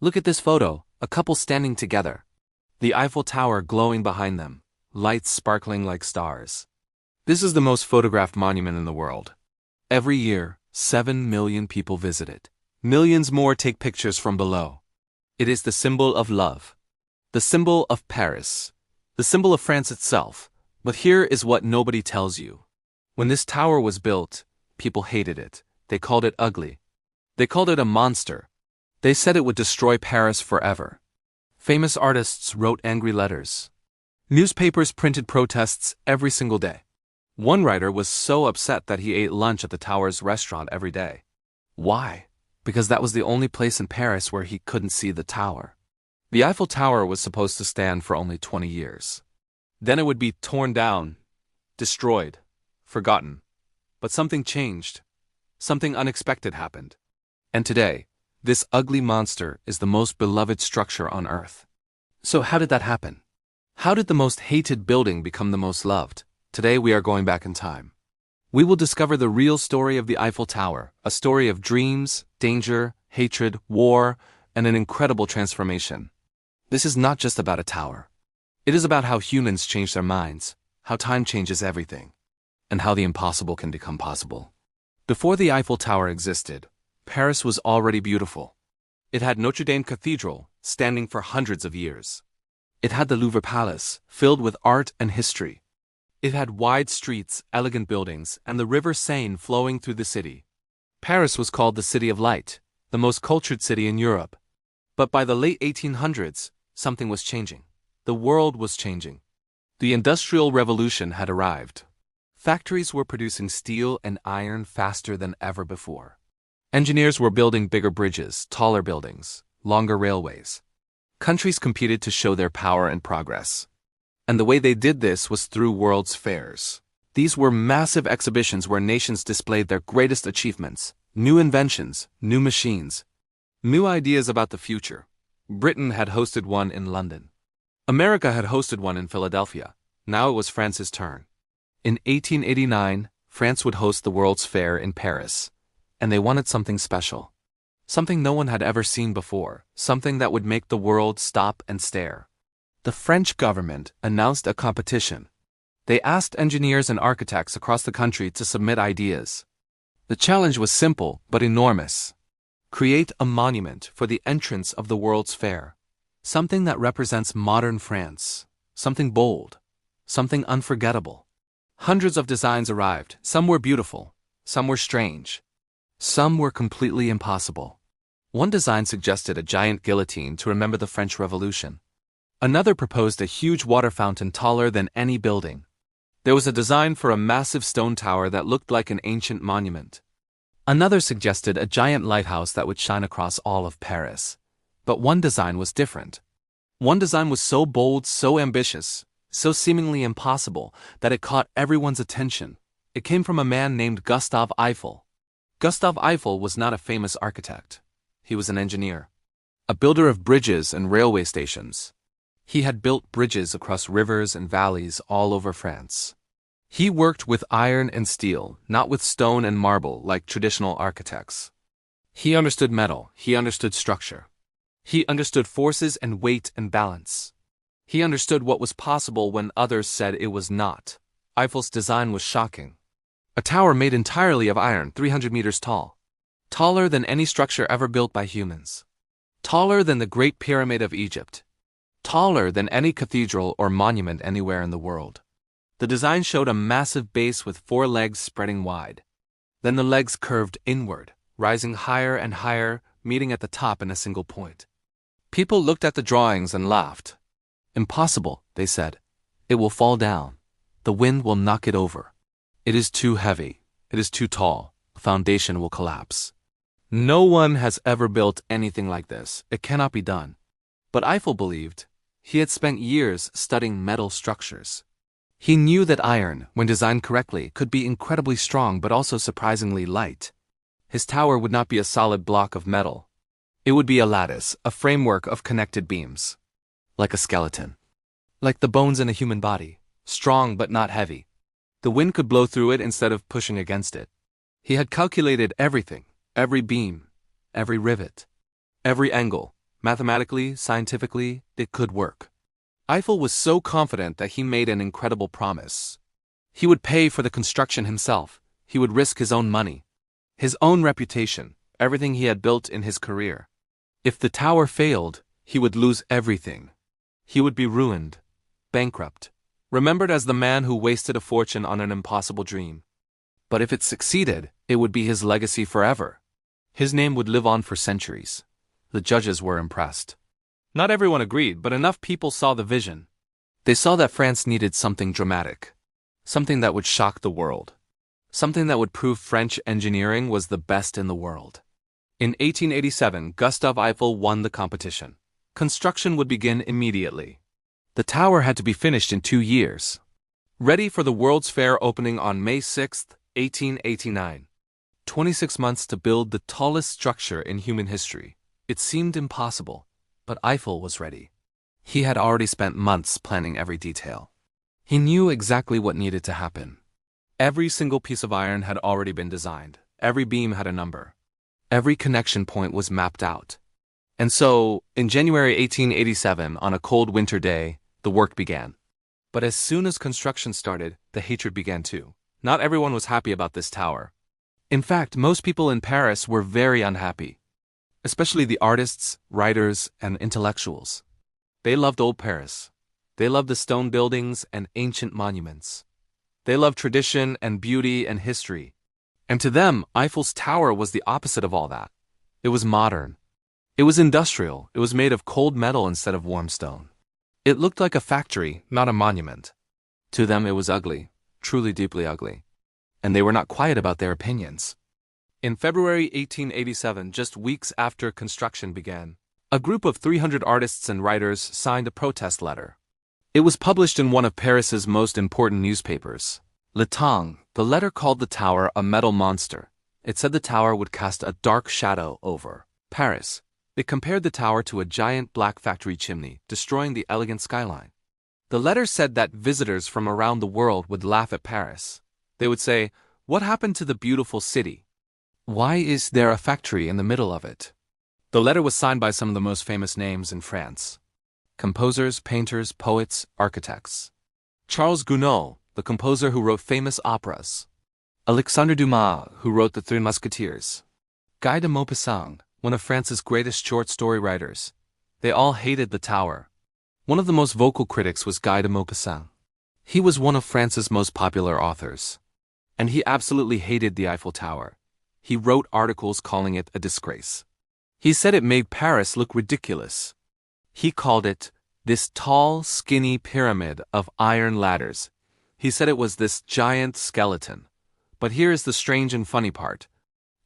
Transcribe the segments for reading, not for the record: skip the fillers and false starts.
Look at this photo, a couple standing together. The Eiffel Tower glowing behind them, lights sparkling like stars. This is the most photographed monument in the world. Every year, 7 million people visit it. Millions more take pictures from below. It is the symbol of love. The symbol of Paris. The symbol of France itself. But here is what nobody tells you. When this tower was built, people hated it. They called it ugly. They called it a monster. They said it would destroy Paris forever. Famous artists wrote angry letters. Newspapers printed protests every single day. One writer was so upset that he ate lunch at the tower's restaurant every day. Why? Because that was the only place in Paris where he couldn't see the tower. The Eiffel Tower was supposed to stand for only 20 years. Then it would be torn down, destroyed, forgotten. But something changed. Something unexpected happened. And today, this ugly monster is the most beloved structure on Earth. So how did that happen? How did the most hated building become the most loved? Today we are going back in time. We will discover the real story of the Eiffel Tower, a story of dreams, danger, hatred, war, and an incredible transformation. This is not just about a tower. It is about how humans change their minds, how time changes everything, and how the impossible can become possible. Before the Eiffel Tower existed, Paris was already beautiful. It had Notre Dame Cathedral, standing for hundreds of years. It had the Louvre Palace, filled with art and history. It had wide streets, elegant buildings, and the river Seine flowing through the city. Paris was called the City of Light, the most cultured city in Europe. But by the late 1800s, something was changing. The world was changing. The Industrial Revolution had arrived. Factories were producing steel and iron faster than ever before. Engineers were building bigger bridges, taller buildings, longer railways. Countries competed to show their power and progress. And the way they did this was through world's fairs. These were massive exhibitions where nations displayed their greatest achievements, new inventions, new machines, new ideas about the future. Britain had hosted one in London. America had hosted one in Philadelphia. Now it was France's turn. In 1889, France would host the World's Fair in Paris. And they wanted something special. Something no one had ever seen before. Something that would make the world stop and stare. The French government announced a competition. They asked engineers and architects across the country to submit ideas. The challenge was simple but enormous. Create a monument for the entrance of the World's Fair. Something that represents modern France. Something bold. Something unforgettable. Hundreds of designs arrived. Some were beautiful. Some were strange. Some were completely impossible. One design suggested a giant guillotine to remember the French Revolution. Another proposed a huge water fountain taller than any building. There was a design for a massive stone tower that looked like an ancient monument. Another suggested a giant lighthouse that would shine across all of Paris. But one design was different. One design was so bold, so ambitious, so seemingly impossible, that it caught everyone's attention. It came from a man named Gustave Eiffel. Gustave Eiffel was not a famous architect. He was an engineer, a builder of bridges and railway stations. He had built bridges across rivers and valleys all over France. He worked with iron and steel, not with stone and marble like traditional architects. He understood metal, he understood structure. He understood forces and weight and balance. He understood what was possible when others said it was not. Eiffel's design was shocking. A tower made entirely of iron, 300 meters tall. Taller than any structure ever built by humans. Taller than the Great Pyramid of Egypt. Taller than any cathedral or monument anywhere in the world. The design showed a massive base with 4 legs spreading wide. Then the legs curved inward, rising higher and higher, meeting at the top in a single point. People looked at the drawings and laughed. Impossible, they said. It will fall down. The wind will knock it over. It is too heavy. It is too tall. The foundation will collapse. No one has ever built anything like this. It cannot be done. But Eiffel believed. He had spent years studying metal structures. He knew that iron, when designed correctly, could be incredibly strong but also surprisingly light. His tower would not be a solid block of metal. It would be a lattice, a framework of connected beams. Like a skeleton. Like the bones in a human body. Strong but not heavy. The wind could blow through it instead of pushing against it. He had calculated everything, every beam, every rivet, every angle, Mathematically, scientifically, it could work. Eiffel was so confident that he made an incredible promise. He would pay for the construction himself. He would risk his own money, his own reputation, everything he had built in his career. If the tower failed, he would lose everything. He would be ruined, bankrupt, remembered as the man who wasted a fortune on an impossible dream. But if it succeeded, it would be his legacy forever. His name would live on for centuries. The judges were impressed. Not everyone agreed, but enough people saw the vision. They saw that France needed something dramatic, something that would shock the world, something that would prove French engineering was the best in the world. In 1887, Gustave Eiffel won the competition. Construction would begin immediately. The tower had to be finished in 2 years, ready for the World's Fair opening on May 6, 1889. 26 months to build the tallest structure in human history. It seemed impossible, but Eiffel was ready. He had already spent months planning every detail. He knew exactly what needed to happen. Every single piece of iron had already been designed. Every beam had a number. Every connection point was mapped out. And so, in January 1887, on a cold winter day, the work began. But as soon as construction started, the hatred began too. Not everyone was happy about this tower. In fact, most people in Paris were very unhappy, especially the artists, writers, and intellectuals. They loved old Paris. They loved the stone buildings and ancient monuments. They loved tradition and beauty and history. And to them, Eiffel's tower was the opposite of all that. It was modern. It was industrial. It was made of cold metal instead of warm stone. It looked like a factory, not a monument. To them, it was ugly, truly deeply ugly. And they were not quiet about their opinions. In February 1887, just weeks after construction began, a group of 300 artists and writers signed a protest letter. It was published in one of Paris's most important newspapers, Le Temps. The letter called the tower a metal monster. It said the tower would cast a dark shadow over Paris. It compared the tower to a giant black factory chimney, destroying the elegant skyline. The letter said that visitors from around the world would laugh at Paris. They would say, "What happened to the beautiful city? Why is there a factory in the middle of it?" The letter was signed by some of the most famous names in France: composers, painters, poets, architects. Charles Gounod, the composer who wrote famous operas. Alexandre Dumas, who wrote The Three Musketeers. Guy de Maupassant, one of France's greatest short story writers. They all hated the tower. One of the most vocal critics was Guy de Maupassant. He was one of France's most popular authors. And he absolutely hated the Eiffel Tower. He wrote articles calling it a disgrace. He said it made Paris look ridiculous. He called it this tall, skinny pyramid of iron ladders. He said it was this giant skeleton. But here is the strange and funny part.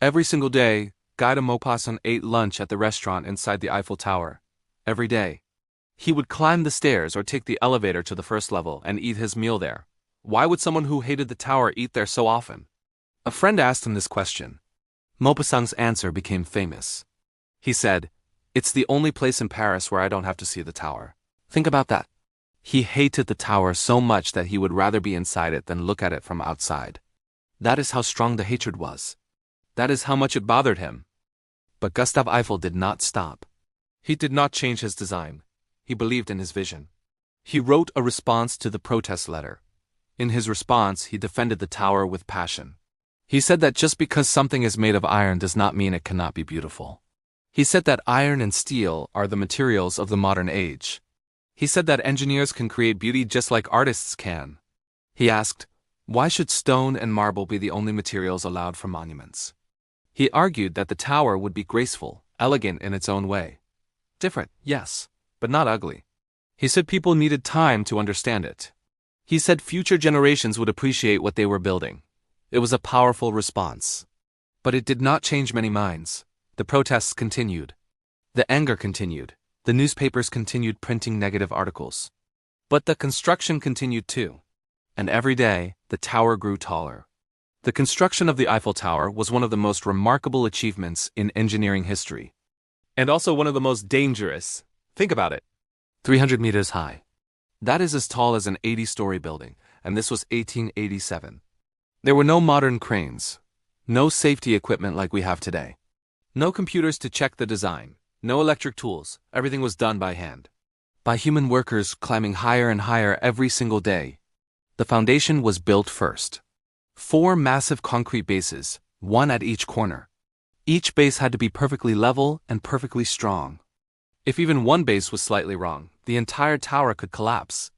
Every single day, Guy de Maupassant ate lunch at the restaurant inside the Eiffel Tower. Every day. He would climb the stairs or take the elevator to the first level and eat his meal there. Why would someone who hated the tower eat there so often? A friend asked him this question. Maupassant's answer became famous. He said, "It's the only place in Paris where I don't have to see the tower." Think about that. He hated the tower so much that he would rather be inside it than look at it from outside. That is how strong the hatred was. That is how much it bothered him. But Gustave Eiffel did not stop. He did not change his design. He believed in his vision. He wrote a response to the protest letter. In his response, he defended the tower with passion. He said that just because something is made of iron does not mean it cannot be beautiful. He said that iron and steel are the materials of the modern age. He said that engineers can create beauty just like artists can. He asked, why should stone and marble be the only materials allowed for monuments? He argued that the tower would be graceful, elegant in its own way. Different, yes, but not ugly. He said people needed time to understand it. He said future generations would appreciate what they were building. It was a powerful response. But it did not change many minds. The protests continued. The anger continued. The newspapers continued printing negative articles. But the construction continued too. And every day, the tower grew taller. The construction of the Eiffel Tower was one of the most remarkable achievements in engineering history. And also one of the most dangerous. Think about it. 300 meters high. That is as tall as an 80-story building, and this was 1887. There were no modern cranes, no safety equipment like we have today, no computers to check the design, No electric tools, everything was done by hand. By human workers climbing higher and higher every single day. The foundation was built first. 4 massive concrete bases, one at each corner. Each base had to be perfectly level and perfectly strong. If even one base was slightly wrong, the entire tower could collapse.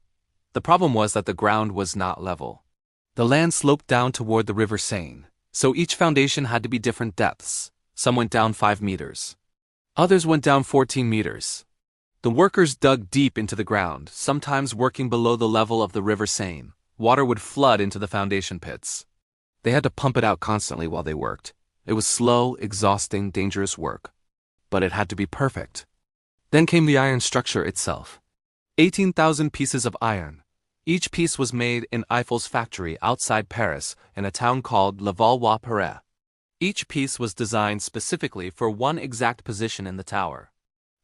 The problem was that the ground was not level. The land sloped down toward the river Seine, so each foundation had to be different depths. Some went down 5 meters. Others went down 14 meters. The workers dug deep into the ground, sometimes working below the level of the river Seine. Water would flood into the foundation pits. They had to pump it out constantly while they worked. It was slow, exhausting, dangerous work. But it had to be perfect. Then came the iron structure itself. 18,000 pieces of iron. Each piece was made in Eiffel's factory outside Paris in a town called Levallois-Perret. Each piece was designed specifically for one exact position in the tower.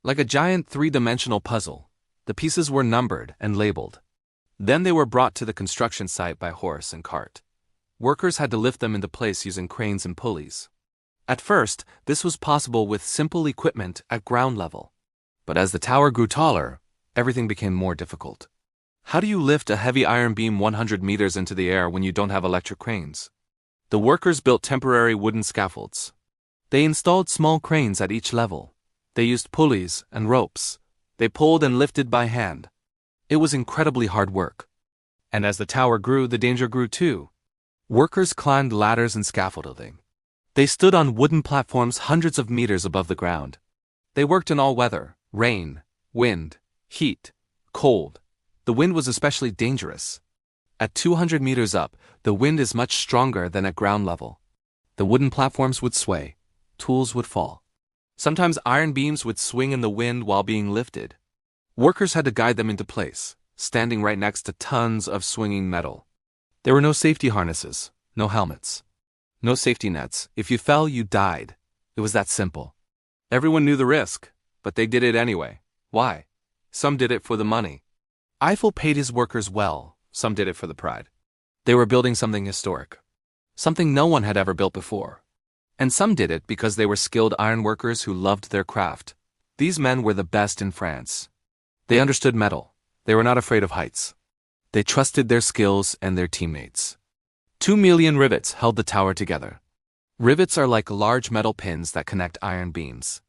Like a giant 3-dimensional puzzle, the pieces were numbered and labeled. Then they were brought to the construction site by horse and cart. Workers had to lift them into place using cranes and pulleys. At first, this was possible with simple equipment at ground level. But as the tower grew taller, everything became more difficult. How do you lift a heavy iron beam 100 meters into the air when you don't have electric cranes? The workers built temporary wooden scaffolds. They installed small cranes at each level. They used pulleys and ropes. They pulled and lifted by hand. It was incredibly hard work. And as the tower grew, the danger grew too. Workers climbed ladders and scaffolding. They stood on wooden platforms hundreds of meters above the ground. They worked in all weather, rain, wind, heat, cold. The wind was especially dangerous. At 200 meters up, the wind is much stronger than at ground level. The wooden platforms would sway. Tools would fall. Sometimes iron beams would swing in the wind while being lifted. Workers had to guide them into place, standing right next to tons of swinging metal. There were no safety harnesses, no helmets, no safety nets. If you fell, you died. It was that simple. Everyone knew the risk, but they did it anyway. Why? Some did it for the money. Eiffel paid his workers well, some did it for the pride. They were building something historic, something no one had ever built before. And some did it because they were skilled ironworkers who loved their craft. These men were the best in France. They understood metal. They were not afraid of heights. They trusted their skills and their teammates. 2 million rivets held the tower together. Rivets are like large metal pins that connect iron beams.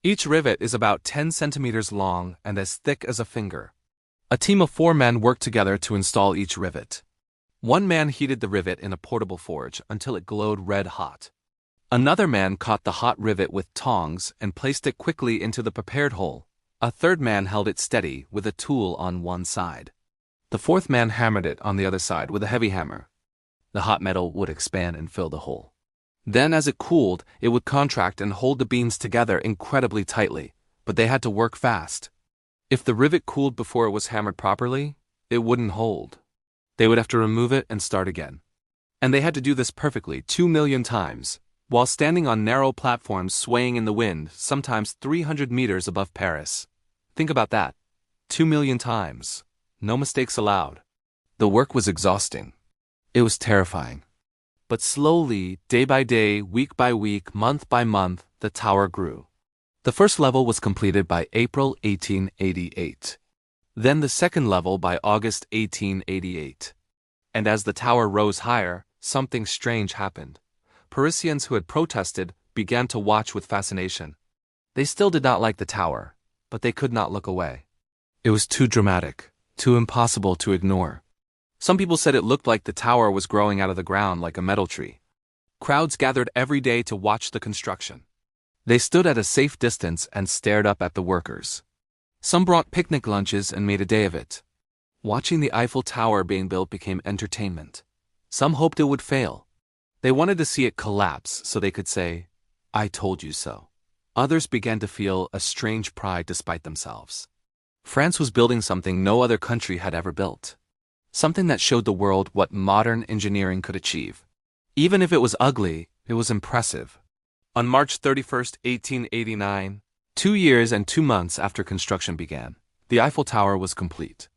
Each rivet is about 10 centimeters long and as thick as a finger. A team of 4 men worked together to install each rivet. One man heated the rivet in a portable forge until it glowed red hot. Another man caught the hot rivet with tongs and placed it quickly into the prepared hole. A third man held it steady with a tool on one side. The fourth man hammered it on the other side with a heavy hammer. The hot metal would expand and fill the hole. Then as it cooled, it would contract and hold the beams together incredibly tightly, but they had to work fast. If the rivet cooled before it was hammered properly, it wouldn't hold. They would have to remove it and start again. And they had to do this perfectly 2 million times, while standing on narrow platforms swaying in the wind, sometimes 300 meters above Paris. Think about that. 2 million times. No mistakes allowed. The work was exhausting. It was terrifying. But slowly, day by day, week by week, month by month, the tower grew. The first level was completed by April 1888. Then the second level by August 1888. And as the tower rose higher, something strange happened. Parisians who had protested began to watch with fascination. They still did not like the tower, but they could not look away. It was too dramatic, too impossible to ignore. Some people said it looked like the tower was growing out of the ground like a metal tree. Crowds gathered every day to watch the construction. They stood at a safe distance and stared up at the workers. Some brought picnic lunches and made a day of it. Watching the Eiffel Tower being built became entertainment. Some hoped it would fail. They wanted to see it collapse so they could say, "I told you so." Others began to feel a strange pride despite themselves. France was building something no other country had ever built. Something that showed the world what modern engineering could achieve. Even if it was ugly, it was impressive. On March 31st, 1889, 2 years and 2 months after construction began, the Eiffel Tower was complete.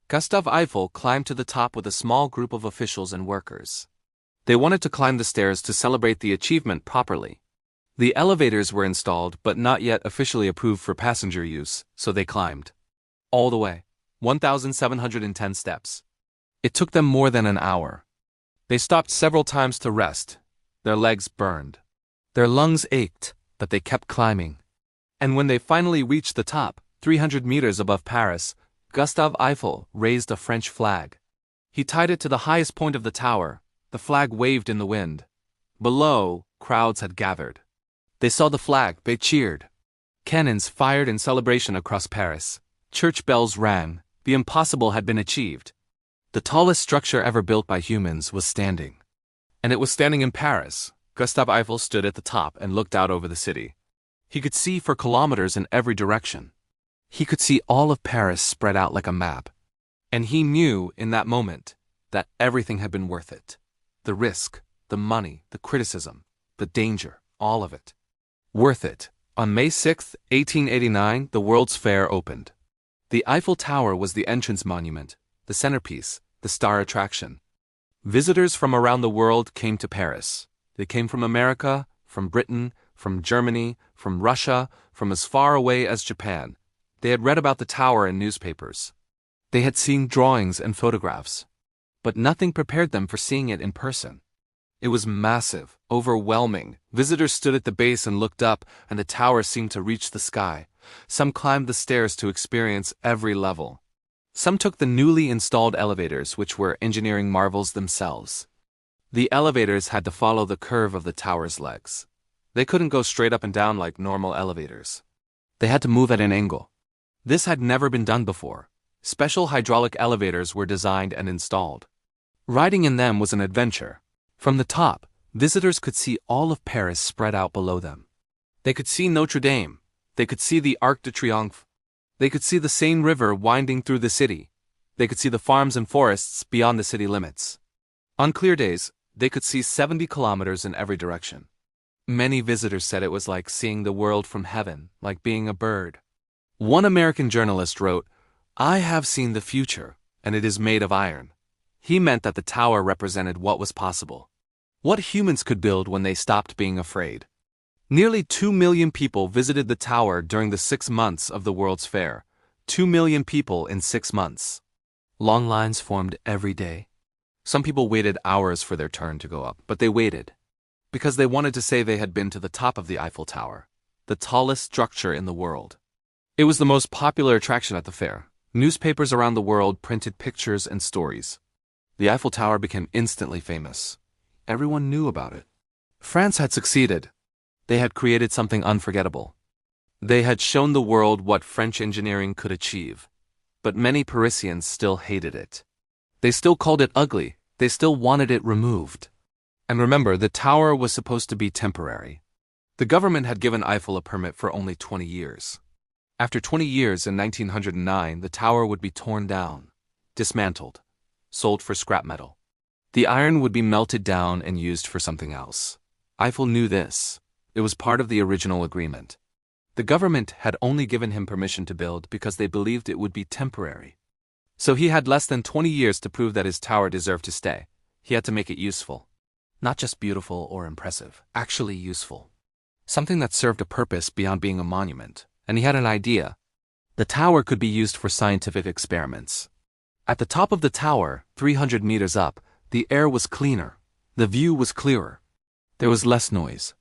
Gustave Eiffel climbed to the top with a small group of officials and workers. They wanted to climb the stairs to celebrate the achievement properly. The elevators were installed but not yet officially approved for passenger use, so they climbed. All the way. 1,710 steps. It took them more than an hour. They stopped several times to rest. Their legs burned. Their lungs ached, but they kept climbing. And when they finally reached the top, 300 meters above Paris, Gustave Eiffel raised a French flag. He tied it to the highest point of the tower. The flag waved in the wind. Below, crowds had gathered. They saw the flag, they cheered. Cannons fired in celebration across Paris. Church bells rang. The impossible had been achieved. The tallest structure ever built by humans was standing. And it was standing in Paris. Gustave Eiffel stood at the top and looked out over the city. He could see for kilometers in every direction. He could see all of Paris spread out like a map. And he knew in that moment that everything had been worth it. The risk, the money, the criticism, the danger, all of it. Worth it. On May 6, 1889, the World's Fair opened. The Eiffel Tower was the entrance monument, the centerpiece, the star attraction. Visitors from around the world came to Paris. They came from America, from Britain, from Germany, from Russia, from as far away as Japan. They had read about the tower in newspapers. They had seen drawings and photographs. But nothing prepared them for seeing it in person. It was massive, overwhelming. Visitors stood at the base and looked up, and the tower seemed to reach the sky. Some climbed the stairs to experience every level. Some took the newly installed elevators, which were engineering marvels themselves. The elevators had to follow the curve of the tower's legs. They couldn't go straight up and down like normal elevators. They had to move at an angle. This had never been done before. Special hydraulic elevators were designed and installed. Riding in them was an adventure. From the top, visitors could see all of Paris spread out below them. They could see Notre Dame. They could see the Arc de Triomphe. They could see the Seine River winding through the city. They could see the farms and forests beyond the city limits. On clear days, they could see 70 kilometers in every direction. Many visitors said it was like seeing the world from heaven, like being a bird. One American journalist wrote, "I have seen the future, and it is made of iron." He meant that the tower represented what was possible. What humans could build when they stopped being afraid. Nearly 2 million people visited the tower during the 6 months of the World's Fair. 2 million people in 6 months. Long lines formed every day. Some people waited hours for their turn to go up, but they waited. Because they wanted to say they had been to the top of the Eiffel Tower, the tallest structure in the world. It was the most popular attraction at the fair. Newspapers around the world printed pictures and stories. The Eiffel Tower became instantly famous. Everyone knew about it. France had succeeded. They had created something unforgettable. They had shown the world what French engineering could achieve. But many Parisians still hated it. They still called it ugly. They still wanted it removed. And remember, the tower was supposed to be temporary. The government had given Eiffel a permit for only 20 years. After 20 years in 1909, the tower would be torn down, dismantled, sold for scrap metal. The iron would be melted down and used for something else. Eiffel knew this. It was part of the original agreement. The government had only given him permission to build because they believed it would be temporary. So he had less than 20 years to prove that his tower deserved to stay. He had to make it useful. Not just beautiful or impressive, actually useful. Something that served a purpose beyond being a monument. And he had an idea. The tower could be used for scientific experiments. At the top of the tower, 300 meters up, the air was cleaner. The view was clearer. There was less noise.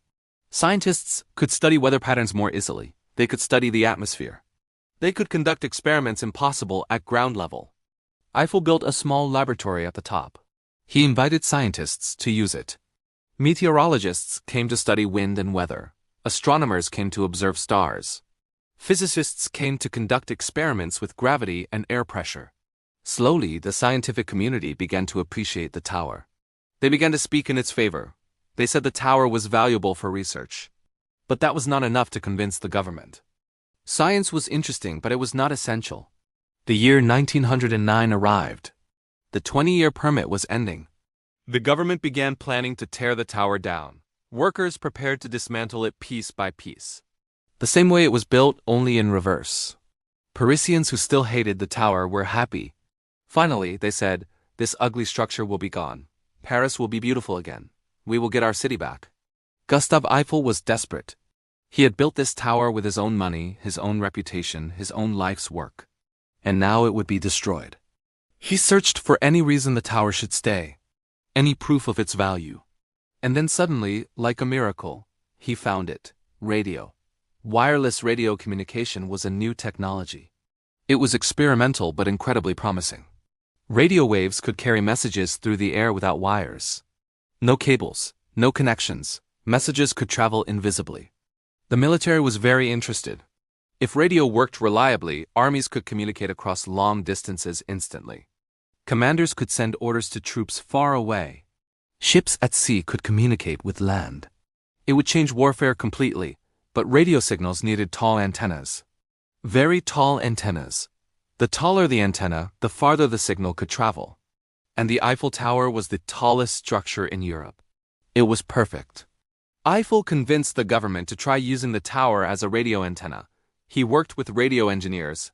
Scientists could study weather patterns more easily. They could study the atmosphere. They could conduct experiments impossible at ground level. Eiffel built a small laboratory at the top. He invited scientists to use it. Meteorologists came to study wind and weather. Astronomers came to observe stars. Physicists came to conduct experiments with gravity and air pressure. Slowly, the scientific community began to appreciate the tower. They began to speak in its favor. They said the tower was valuable for research. But that was not enough to convince the government. Science was interesting, but it was not essential. The year 1909 arrived. The 20-year permit was ending. The government began planning to tear the tower down. Workers prepared to dismantle it piece by piece. The same way it was built, only in reverse. Parisians who still hated the tower were happy. Finally, they said, this ugly structure will be gone. Paris will be beautiful again. We will get our city back. Gustave Eiffel was desperate. He had built this tower with his own money, his own reputation, his own life's work. And now it would be destroyed. He searched for any reason the tower should stay, any proof of its value. And then suddenly, like a miracle, he found it: radio. Wireless radio communication was a new technology. It was experimental but incredibly promising. Radio waves could carry messages through the air without wires. No cables, no connections. Messages could travel invisibly. The military was very interested. If radio worked reliably, armies could communicate across long distances instantly. Commanders could send orders to troops far away. Ships at sea could communicate with land. It would change warfare completely, but radio signals needed tall antennas. Very tall antennas. The taller the antenna, the farther the signal could travel. And the Eiffel Tower was the tallest structure in Europe. It was perfect. Eiffel convinced the government to try using the tower as a radio antenna. He worked with radio engineers.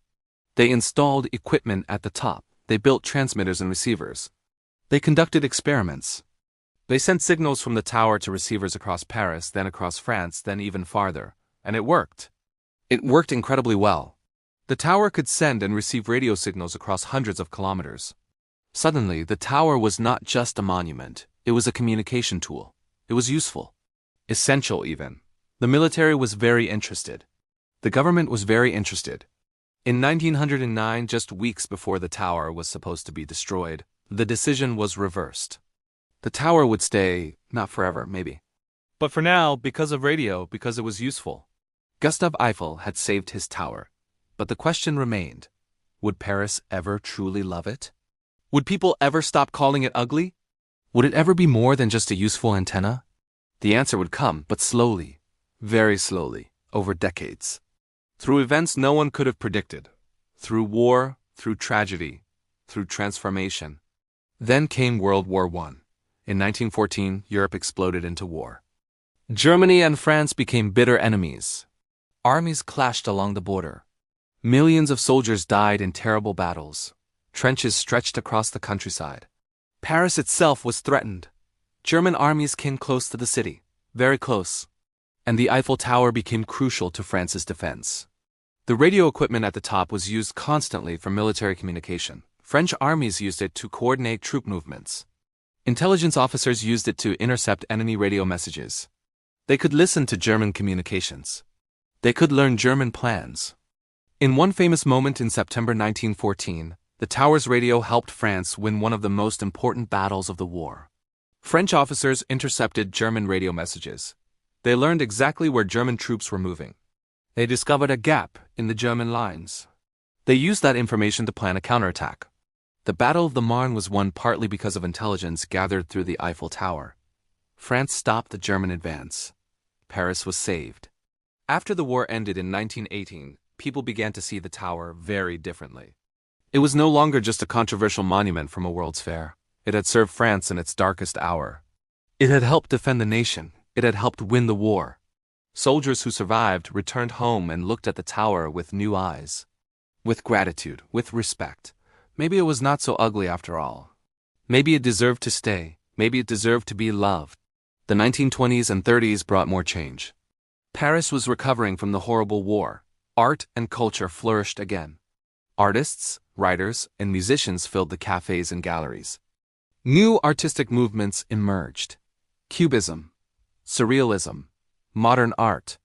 They installed equipment at the top. They built transmitters and receivers. They conducted experiments. They sent signals from the tower to receivers across Paris, then across France, then even farther. And it worked. It worked incredibly well. The tower could send and receive radio signals across hundreds of kilometers. Suddenly, the tower was not just a monument. It was a communication tool. It was useful. Essential even. The military was very interested. The government was very interested. In 1909, just weeks before the tower was supposed to be destroyed, the decision was reversed. The tower would stay, not forever, maybe. But for now, because of radio, because it was useful. Gustave Eiffel had saved his tower. But the question remained, would Paris ever truly love it? Would people ever stop calling it ugly? Would it ever be more than just a useful antenna? The answer would come, but slowly, very slowly, over decades. Through events no one could have predicted. Through war, through tragedy, through transformation. Then came World War I. In 1914, Europe exploded into war. Germany and France became bitter enemies. Armies clashed along the border. Millions of soldiers died in terrible battles. Trenches stretched across the countryside. Paris itself was threatened. German armies came close to the city, very close. And the Eiffel Tower became crucial to France's defense. The radio equipment at the top was used constantly for military communication. French armies used it to coordinate troop movements. Intelligence officers used it to intercept enemy radio messages. They could listen to German communications. They could learn German plans. In one famous moment in September 1914, the tower's radio helped France win one of the most important battles of the war. French officers intercepted German radio messages. They learned exactly where German troops were moving. They discovered a gap in the German lines. They used that information to plan a counterattack. The Battle of the Marne was won partly because of intelligence gathered through the Eiffel Tower. France stopped the German advance. Paris was saved. After the war ended in 1918, people began to see the tower very differently. It was no longer just a controversial monument from a World's Fair. It had served France in its darkest hour. It had helped defend the nation. It had helped win the war. Soldiers who survived returned home and looked at the tower with new eyes. With gratitude, with respect. Maybe it was not so ugly after all. Maybe it deserved to stay. Maybe it deserved to be loved. The 1920s and 30s brought more change. Paris was recovering from the horrible war. Art and culture flourished again. Artists, writers, and musicians filled the cafes and galleries. New artistic movements emerged. Cubism, Surrealism, modern art,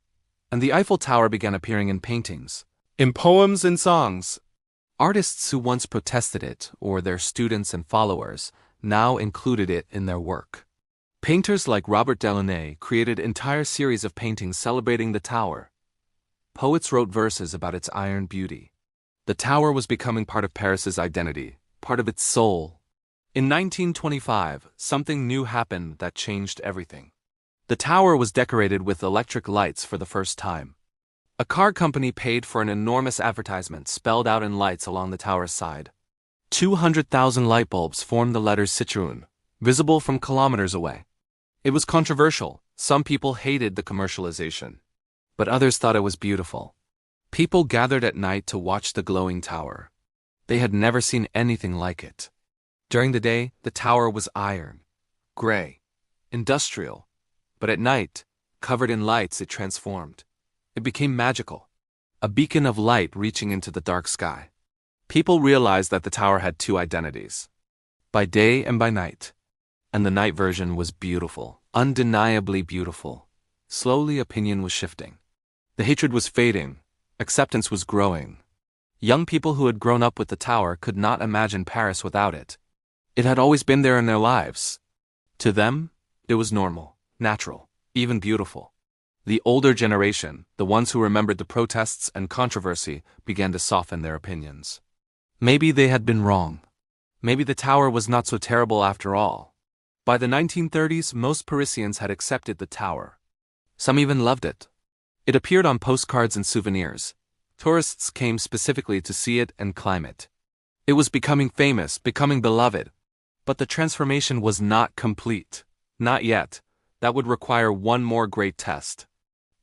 and the Eiffel Tower began appearing in paintings, in poems and songs. Artists who once protested it, or their students and followers, now included it in their work. Painters like Robert Delaunay created entire series of paintings celebrating the tower. Poets wrote verses about its iron beauty. The tower was becoming part of Paris's identity, part of its soul. In 1925, something new happened that changed everything. The tower was decorated with electric lights for the first time. A car company paid for an enormous advertisement spelled out in lights along the tower's side. 200,000 light bulbs formed the letters Citroën, visible from kilometers away. It was controversial. Some people hated the commercialization, but others thought it was beautiful. People gathered at night to watch the glowing tower. They had never seen anything like it. During the day, the tower was iron, gray, industrial, but at night, Covered in lights, it transformed. It became magical. A beacon of light reaching into the dark sky. People realized that the tower had two identities. By day and by night. And the night version was beautiful, undeniably beautiful. Slowly, opinion was shifting. The hatred was fading. Acceptance was growing. Young people who had grown up with the tower could not imagine Paris without it. It had always been there in their lives. To them, it was normal, natural, even beautiful. The older generation, the ones who remembered the protests and controversy, began to soften their opinions. Maybe they had been wrong. Maybe the tower was not so terrible after all. By the 1930s, most Parisians had accepted the tower. Some even loved it. It appeared on postcards and souvenirs. Tourists came specifically to see it and climb it. It was becoming famous, becoming beloved. But the transformation was not complete. Not yet. That would require one more great test.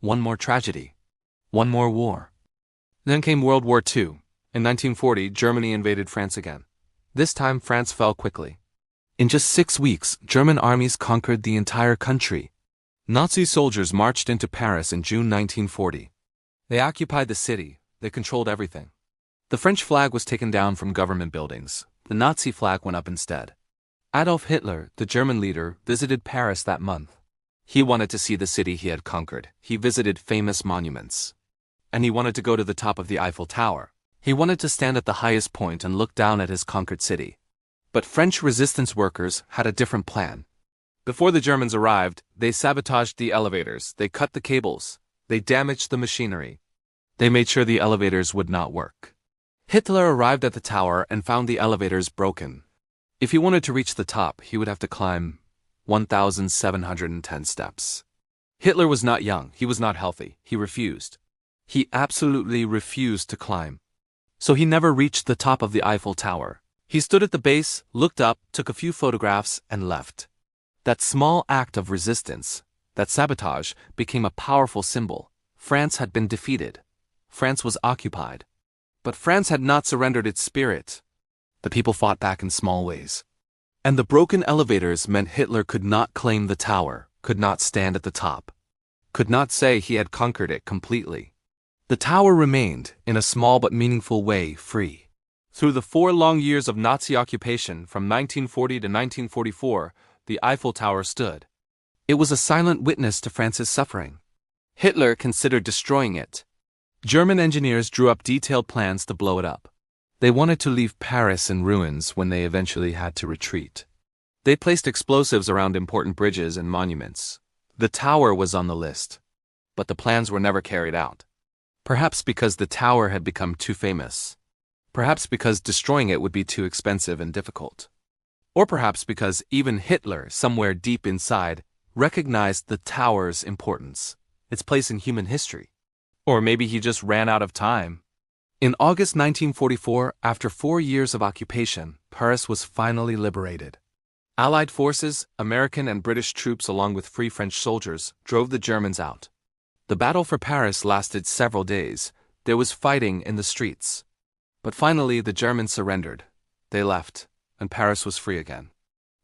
One more tragedy. One more war. Then came World War II. In 1940, Germany invaded France again. This time, France fell quickly. In just 6 weeks, German armies conquered the entire country. Nazi soldiers marched into Paris in June 1940. They occupied the city. They controlled everything. The French flag was taken down from government buildings. The Nazi flag went up instead. Adolf Hitler, the German leader, visited Paris that month. He wanted to see the city he had conquered. He visited famous monuments. And he wanted to go to the top of the Eiffel Tower. He wanted to stand at the highest point and look down at his conquered city. But French resistance workers had a different plan. Before the Germans arrived, they sabotaged the elevators, they cut the cables, they damaged the machinery. They made sure the elevators would not work. Hitler arrived at the tower and found the elevators broken. If he wanted to reach the top, he would have to climb 1,710 steps. Hitler was not young, he was not healthy, he refused. He absolutely refused to climb. So he never reached the top of the Eiffel Tower. He stood at the base, looked up, took a few photographs, and left. That small act of resistance, that sabotage, became a powerful symbol. France had been defeated. France was occupied. But France had not surrendered its spirit. The people fought back in small ways. And the broken elevators meant Hitler could not claim the tower, could not stand at the top, could not say he had conquered it completely. The tower remained, in a small but meaningful way, free. Through the 4 long years of Nazi occupation from 1940 to 1944, the Eiffel Tower stood. It was a silent witness to France's suffering. Hitler considered destroying it. German engineers drew up detailed plans to blow it up. They wanted to leave Paris in ruins when they eventually had to retreat. They placed explosives around important bridges and monuments. The tower was on the list. But the plans were never carried out. Perhaps because the tower had become too famous. Perhaps because destroying it would be too expensive and difficult. Or perhaps because even Hitler, somewhere deep inside, recognized the tower's importance, its place in human history. Or maybe he just ran out of time. In August 1944, after 4 years of occupation, Paris was finally liberated. Allied forces, American and British troops along with Free French soldiers, drove the Germans out. The battle for Paris lasted several days. There was fighting in the streets. But finally the Germans surrendered. They left, and Paris was free again.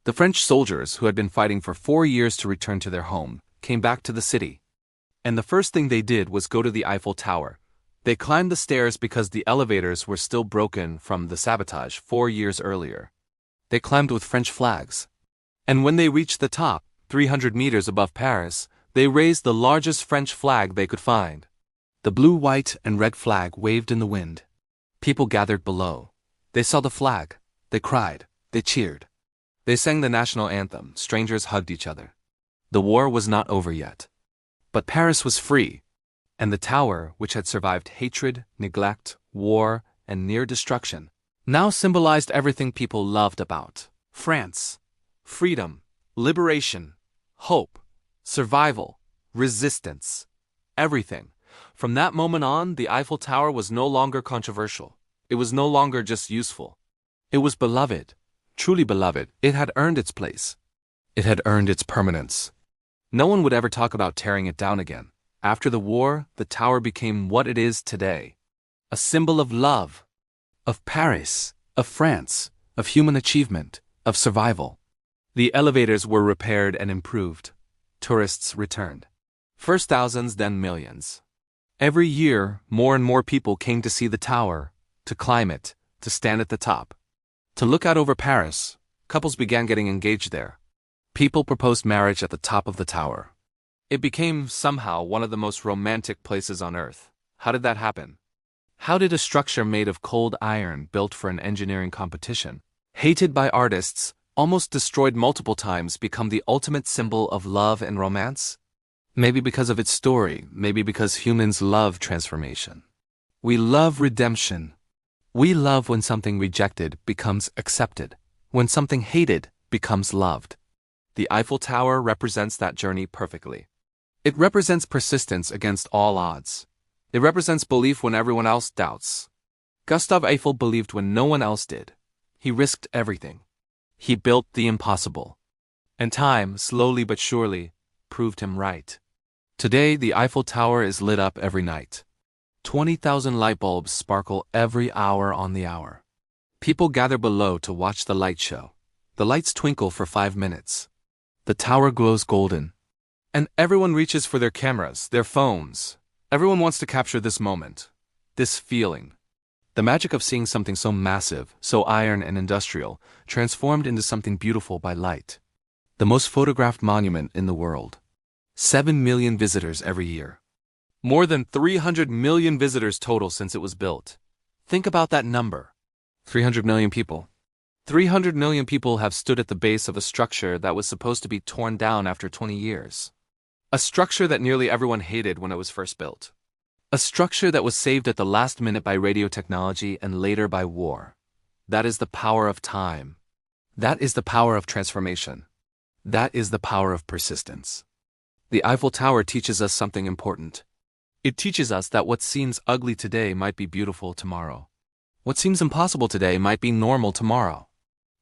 The French soldiers, who had been fighting for 4 years to return to their home, came back to the city. And the first thing they did was go to the Eiffel Tower. They climbed the stairs because the elevators were still broken from the sabotage 4 years earlier. They climbed with French flags. And when they reached the top, 300 meters above Paris, they raised the largest French flag they could find. The blue, white, and red flag waved in the wind. People gathered below. They saw the flag. They cried. They cheered. They sang the national anthem. Strangers hugged each other. The war was not over yet. But Paris was free. And the tower, which had survived hatred, neglect, war, and near destruction, now symbolized everything people loved about France. Freedom, liberation, hope, survival, resistance. Everything. From that moment on, the Eiffel Tower was no longer controversial. It was no longer just useful. It was beloved. Truly beloved. It had earned its place. It had earned its permanence. No one would ever talk about tearing it down again. After the war, the tower became what it is today. A symbol of love, of Paris, of France, of human achievement, of survival. The elevators were repaired and improved. Tourists returned. First thousands, then millions. Every year, more and more people came to see the tower, to climb it, to stand at the top. To look out over Paris, couples began getting engaged there. People proposed marriage at the top of the tower. It became, somehow, one of the most romantic places on Earth. How did that happen? How did a structure made of cold iron built for an engineering competition, hated by artists, almost destroyed multiple times, become the ultimate symbol of love and romance? Maybe because of its story, maybe because humans love transformation. We love redemption. We love when something rejected becomes accepted, when something hated becomes loved. The Eiffel Tower represents that journey perfectly. It represents persistence against all odds. It represents belief when everyone else doubts. Gustave Eiffel believed when no one else did. He risked everything. He built the impossible. And time, slowly but surely, proved him right. Today, the Eiffel Tower is lit up every night. 20,000 light bulbs sparkle every hour on the hour. People gather below to watch the light show. The lights twinkle for 5 minutes. The tower glows golden. And everyone reaches for their cameras, their phones. Everyone wants to capture this moment, this feeling. The magic of seeing something so massive, so iron and industrial, transformed into something beautiful by light. The most photographed monument in the world. 7 million visitors every year. More than 300 million visitors total since it was built. Think about that number. 300 million people. 300 million people have stood at the base of a structure that was supposed to be torn down after 20 years. A structure that nearly everyone hated when it was first built. A structure that was saved at the last minute by radio technology and later by war. That is the power of time. That is the power of transformation. That is the power of persistence. The Eiffel Tower teaches us something important. It teaches us that what seems ugly today might be beautiful tomorrow. What seems impossible today might be normal tomorrow.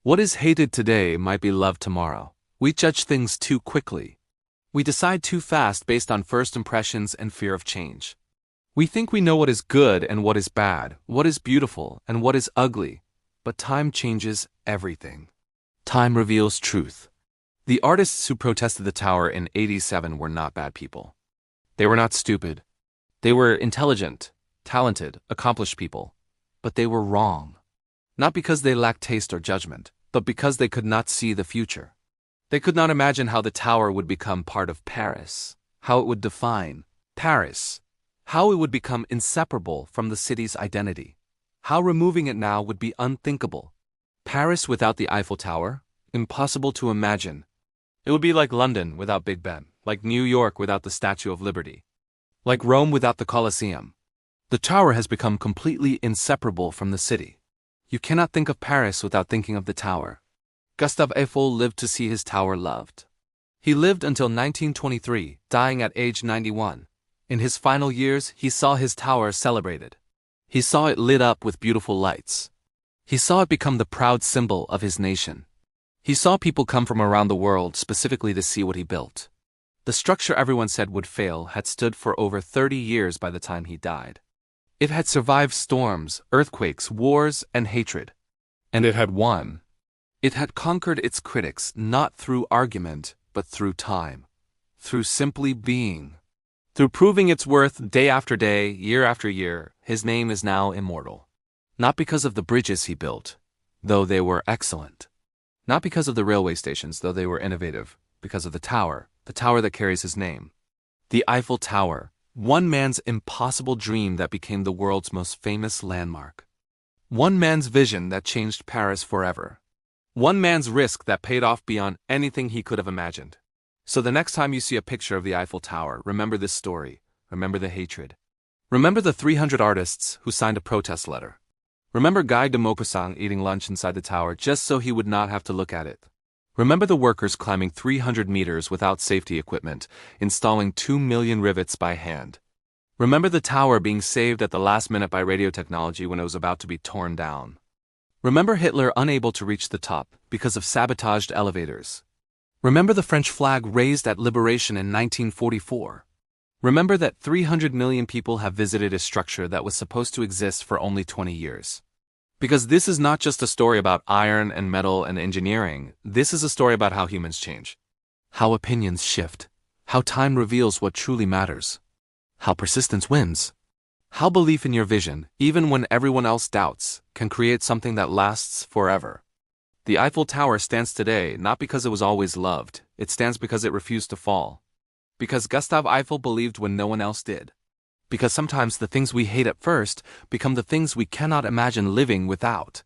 What is hated today might be loved tomorrow. We judge things too quickly. We decide too fast based on first impressions and fear of change. We think we know what is good and what is bad, what is beautiful and what is ugly, but time changes everything. Time reveals truth. The artists who protested the tower in '87 were not bad people. They were not stupid. They were intelligent, talented, accomplished people. But they were wrong. Not because they lacked taste or judgment, but because they could not see the future. They could not imagine how the tower would become part of Paris, how it would define Paris, how it would become inseparable from the city's identity, how removing it now would be unthinkable. Paris without the Eiffel Tower? Impossible to imagine. It would be like London without Big Ben, like New York without the Statue of Liberty, like Rome without the Colosseum. The tower has become completely inseparable from the city. You cannot think of Paris without thinking of the tower. Gustave Eiffel lived to see his tower loved. He lived until 1923, dying at age 91. In his final years, he saw his tower celebrated. He saw it lit up with beautiful lights. He saw it become the proud symbol of his nation. He saw people come from around the world specifically to see what he built. The structure everyone said would fail had stood for over 30 years by the time he died. It had survived storms, earthquakes, wars, and hatred. And it had won. It had conquered its critics not through argument, but through time. Through simply being. Through proving its worth day after day, year after year, his name is now immortal. Not because of the bridges he built, though they were excellent. Not because of the railway stations, though they were innovative. Because of the tower that carries his name. The Eiffel Tower. One man's impossible dream that became the world's most famous landmark. One man's vision that changed Paris forever. One man's risk that paid off beyond anything he could have imagined. So the next time you see a picture of the Eiffel Tower, remember this story. Remember the hatred. Remember the 300 artists who signed a protest letter. Remember Guy de Maupassant eating lunch inside the tower just so he would not have to look at it. Remember the workers climbing 300 meters without safety equipment, installing 2 million rivets by hand. Remember the tower being saved at the last minute by radio technology when it was about to be torn down. Remember Hitler unable to reach the top because of sabotaged elevators. Remember the French flag raised at liberation in 1944. Remember that 300 million people have visited a structure that was supposed to exist for only 20 years. Because this is not just a story about iron and metal and engineering, this is a story about how humans change. How opinions shift. How time reveals what truly matters. How persistence wins. How belief in your vision, even when everyone else doubts, can create something that lasts forever. The Eiffel Tower stands today not because it was always loved, it stands because it refused to fall. Because Gustave Eiffel believed when no one else did. Because sometimes the things we hate at first become the things we cannot imagine living without.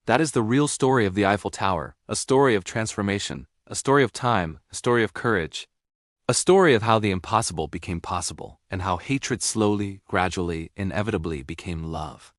That is the real story of the Eiffel Tower, a story of transformation, a story of time, a story of courage. A story of how the impossible became possible, and how hatred slowly, gradually, inevitably became love.